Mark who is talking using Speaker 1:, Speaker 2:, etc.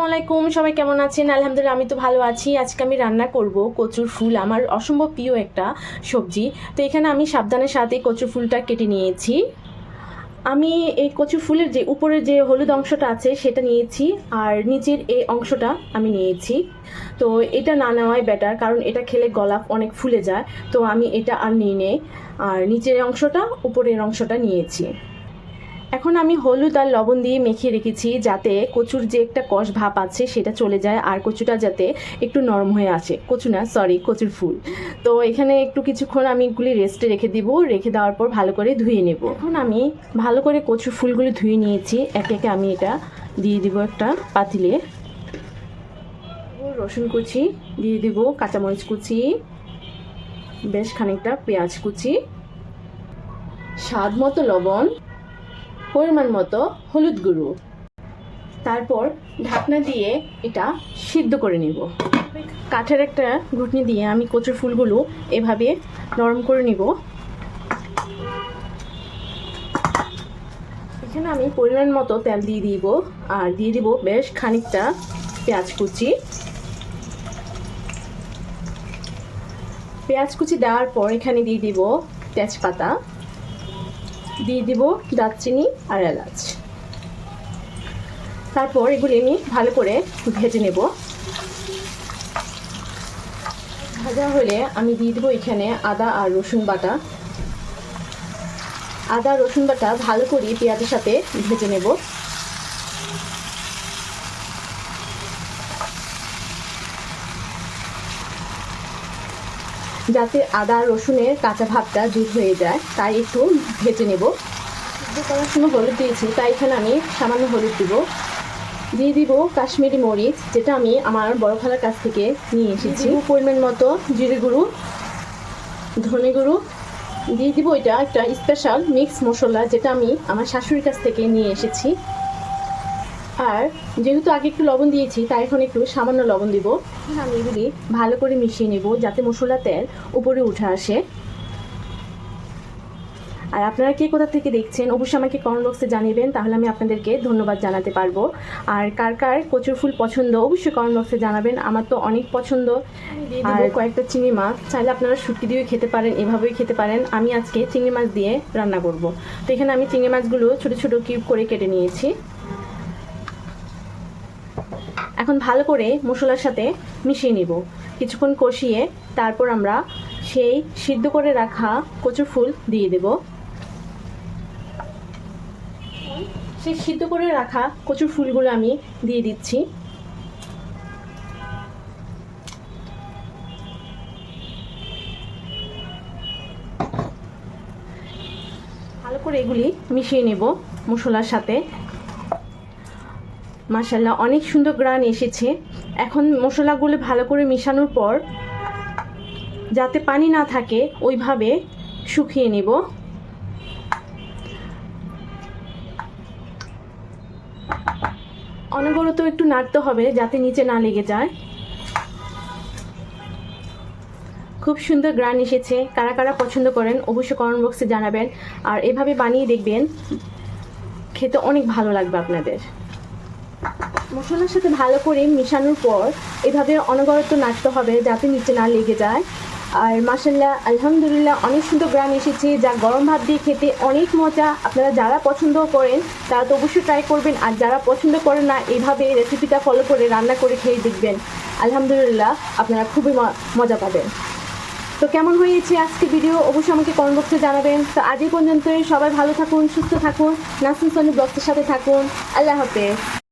Speaker 1: আসসালামু আলাইকুম, সবাই কেমন আছেন? আলহামদুলিল্লাহ আমি তো ভালো আছি। আজকে আমি রান্না করব কচুর ফুল, আমার অসম্ভব প্রিয় একটা সবজি। তো এখানে আমি সাবধানের সাথে কচুর ফুলটা কেটে নিয়েছি। আমি এই কচু ফুলের যে উপরের যে হলুদ অংশটা আছে সেটা নিয়েছি, আর নিচের এই অংশটা আমি নিয়েছি। তো এটা না নেওয়াই বেটার, কারণ এটা খেলে গলা অনেক ফুলে যায়। তো আমি এটা আর নিয়ে নেই, আর নিচের অংশটা উপরের অংশটা নিয়েছি। এখন আমি হলুদ আর লবণ দিয়ে মেখে রেখেছি, যাতে কচুর যে একটা কষ ভাব আছে সেটা চলে যায়, আর কচুটা যাতে একটু নরম হয়ে আসে। কচুর ফুল। তো এখানে একটু কিছুক্ষণ আমি এগুলি রেস্টে রেখে দিব। রেখে দেওয়ার পর ভালো করে ধুয়ে নেব। এখন আমি ভালো করে কচুর ফুলগুলি ধুয়ে নিয়েছি। একে একে আমি এটা দিয়ে দিব একটা পাতিলে। রসুন কুচি দিয়ে দিব, কাঁচামরিচ কুচি, বেশ খানিকটা পেঁয়াজ কুচি, স্বাদ মতো লবণ, পরিমাণ মতো হলুদ গুঁড়ো। তারপর ঢাকনা দিয়ে এটা সিদ্ধ করে নেব। কাঠের একটা ঘুটনি দিয়ে আমি কচুর ফুলগুলো এভাবে নরম করে নিব। এখানে আমি পরিমাণ মতো তেল দিয়ে দিব, আর দিয়ে দিব বেশ খানিকটা পেঁয়াজ কুচি। পেঁয়াজ কুচি দেওয়ার পর এখানে দিয়ে দিব তেজপাতা, দিয়ে দিব দারচিনি আর এলাচ। তারপর এগুলি আমি ভালো করে ভেজে নেব। ভাজা হলে আমি দিয়ে দেবো এখানে আদা আর রসুন বাটা। আদা রসুন বাটা ভালো করে পেঁয়াজের সাথে ভেজে নেব। যাতে আদা রসুনের কাঁচা ভাবটা দূর হয়ে যায়, তাই একটু ভেজে নেব। সিদ্ধ করার সময় হলুদ দিয়েছি, তাই এখানে আমি সামান্য হলুদ দিব। দিয়ে দিব কাশ্মীরি মরিচ, যেটা আমি আমার বড় খালার কাছ থেকে নিয়ে এসেছি। পরিমাণ মতো জিরে গুঁড়ো, ধনে গুঁড়ো দিয়ে দিব। এটা একটা স্পেশাল মিক্স মশলা, যেটা আমি আমার শাশুড়ির কাছ থেকে নিয়ে এসেছি। আর যেহেতু আগে একটু লবণ দিয়েছি, তাই এখন একটু সামান্য লবণ দিব। আমি এগুলি ভালো করে মিশিয়ে নেব, যাতে মশলা তেল উপরে উঠে আসে। আর আপনারা কে কোথা থেকে দেখছেন অবশ্যই আমাকে কমেন্ট বক্সে জানাবেন, তাহলে আমি আপনাদেরকে ধন্যবাদ জানাতে পারবো। আর কার কার কচুর ফুল পছন্দ অবশ্যই কমেন্ট বক্সে জানাবেন। আমার তো অনেক পছন্দ। আর কয়েকটা চিংড়ি মাছ, চাইলে আপনারা শুটকি দিয়েও খেতে পারেন, এভাবেই খেতে পারেন। আমি আজকে চিংড়ি মাছ দিয়ে রান্না করব। তো এখানে আমি চিংড়ি মাছগুলো ছোটো ছোটো কিউব করে কেটে নিয়েছি। এখন ভালো করে মশলার সাথে মিশিয়ে নিব, কিছুক্ষণ কষিয়ে তারপর আমরা সেই সিদ্ধ করে রাখা কচুর ফুল দিয়ে দেব। সেই সিদ্ধ করে রাখা কচুর ফুলগুলো আমি দিয়ে দিচ্ছি। ভালো করে এগুলি মিশিয়ে নেব মশলার সাথে। মাশাআল্লাহ, অনেক সুন্দর গ্রান এসেছে। এখন মশলাগুলো ভালো করে মিশানোর পর যাতে পানি না থাকে ওইভাবে শুকিয়ে নেব। অনবরত একটু নাড়তে হবে যাতে নিচে না লেগে যায়। খুব সুন্দর গ্রান এসেছে। কারা কারা পছন্দ করেন অবশ্যই কমেন্ট বক্সে জানাবেন। আর এভাবে বানিয়ে দেখবেন, খেতে অনেক ভালো লাগবে আপনাদের। মশলার সাথে ভালো করে মিশানোর পর এভাবে অনবরত নাড়তে হবে যাতে নিচে না লেগে যায়। আর মাশাআল্লাহ আলহামদুলিল্লাহ অনেক সুন্দর গ্রান এসেছে, যা গরম ভাত দিয়ে খেতে অনেক মজা। আপনারা যারা পছন্দ করেন তারা তো অবশ্যই ট্রাই করবেন, আর যারা পছন্দ করেন না এইভাবে রেসিপিটা ফলো করে রান্না করে খেয়ে দেখবেন। আলহামদুলিল্লাহ আপনারা খুবই মজা পাবেন। তো কেমন হয়েছে আজকে ভিডিও অবশ্যই আমাকে কমেন্ট বক্সে জানাবেন। তো আজ এই পর্যন্তই, সবাই ভালো থাকুন, সুস্থ থাকুন, নাসরিন সোনি ব্লগসের সাথে থাকুন। আল্লাহ হাফেজ।